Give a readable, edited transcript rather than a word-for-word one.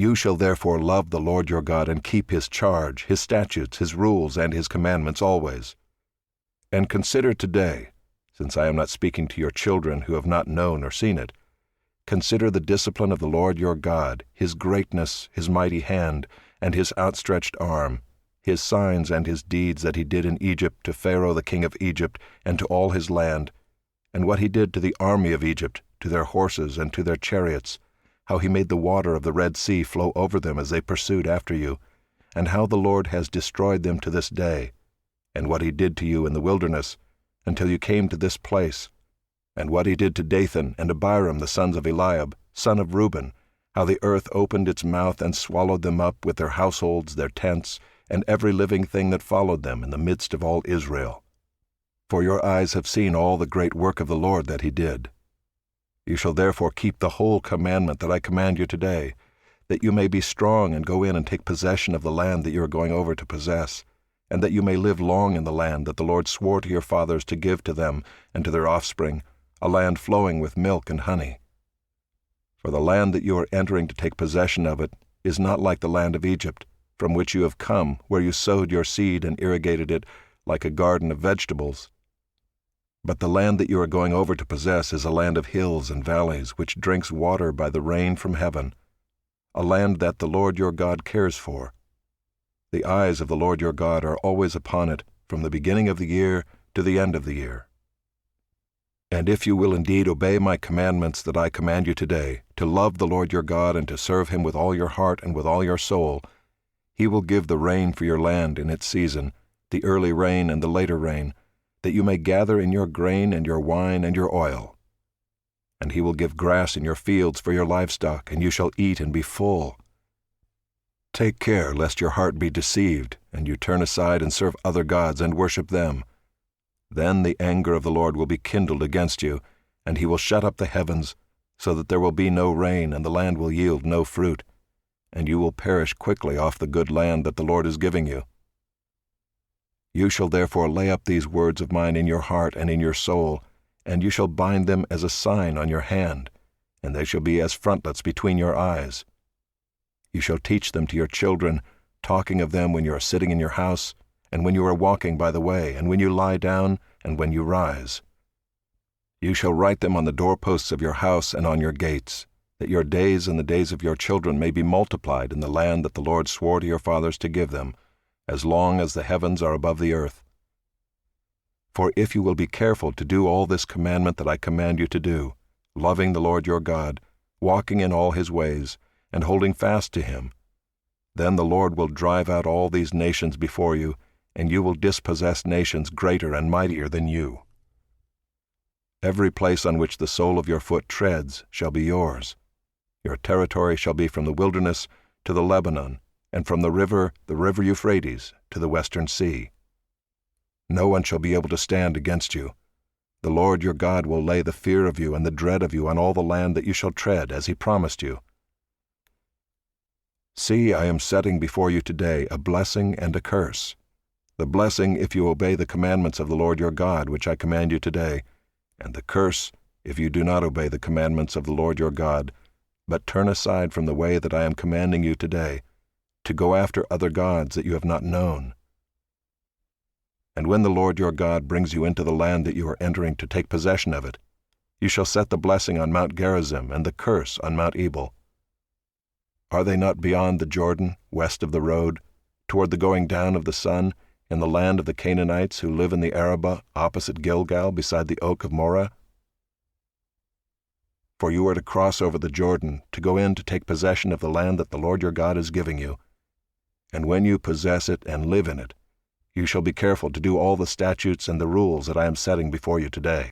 You shall therefore love the Lord your God and keep his charge, his statutes, his rules, and his commandments always. And consider today, since I am not speaking to your children who have not known or seen it, consider the discipline of the Lord your God, his greatness, his mighty hand, and his outstretched arm, his signs and his deeds that he did in Egypt to Pharaoh the king of Egypt and to all his land, and what he did to the army of Egypt, to their horses and to their chariots, how he made the water of the Red Sea flow over them as they pursued after you, and how the Lord has destroyed them to this day, and what he did to you in the wilderness, until you came to this place, and what he did to Dathan and Abiram the sons of Eliab, son of Reuben, how the earth opened its mouth and swallowed them up with their households, their tents, and every living thing that followed them in the midst of all Israel. For your eyes have seen all the great work of the Lord that he did. You shall therefore keep the whole commandment that I command you today, that you may be strong and go in and take possession of the land that you are going over to possess, and that you may live long in the land that the Lord swore to your fathers to give to them and to their offspring, a land flowing with milk and honey. For the land that you are entering to take possession of it is not like the land of Egypt, from which you have come, where you sowed your seed and irrigated it like a garden of vegetables. But the land that you are going over to possess is a land of hills and valleys, which drinks water by the rain from heaven, a land that the Lord your God cares for. The eyes of the Lord your God are always upon it, from the beginning of the year to the end of the year. And if you will indeed obey my commandments that I command you today, to love the Lord your God and to serve him with all your heart and with all your soul, he will give the rain for your land in its season, the early rain and the later rain, that you may gather in your grain and your wine and your oil. And he will give grass in your fields for your livestock, and you shall eat and be full. Take care lest your heart be deceived, and you turn aside and serve other gods and worship them. Then the anger of the Lord will be kindled against you, and he will shut up the heavens, so that there will be no rain, and the land will yield no fruit, and you will perish quickly off the good land that the Lord is giving you. You shall therefore lay up these words of mine in your heart and in your soul, and you shall bind them as a sign on your hand, and they shall be as frontlets between your eyes. You shall teach them to your children, talking of them when you are sitting in your house, and when you are walking by the way, and when you lie down, and when you rise. You shall write them on the doorposts of your house and on your gates, that your days and the days of your children may be multiplied in the land that the Lord swore to your fathers to give them, as long as the heavens are above the earth. For if you will be careful to do all this commandment that I command you to do, loving the Lord your God, walking in all his ways, and holding fast to him, then the Lord will drive out all these nations before you, and you will dispossess nations greater and mightier than you. Every place on which the sole of your foot treads shall be yours. Your territory shall be from the wilderness to the Lebanon, and from the river Euphrates, to the western sea. No one shall be able to stand against you. The Lord your God will lay the fear of you and the dread of you on all the land that you shall tread, as he promised you. See, I am setting before you today a blessing and a curse. The blessing if you obey the commandments of the Lord your God, which I command you today, and the curse if you do not obey the commandments of the Lord your God, but turn aside from the way that I am commanding you today, to go after other gods that you have not known. And when the Lord your God brings you into the land that you are entering to take possession of it, you shall set the blessing on Mount Gerizim and the curse on Mount Ebal. Are they not beyond the Jordan, west of the road, toward the going down of the sun, in the land of the Canaanites who live in the Arabah, opposite Gilgal, beside the oak of Moreh? For you are to cross over the Jordan, to go in to take possession of the land that the Lord your God is giving you. And when you possess it and live in it, you shall be careful to do all the statutes and the rules that I am setting before you today.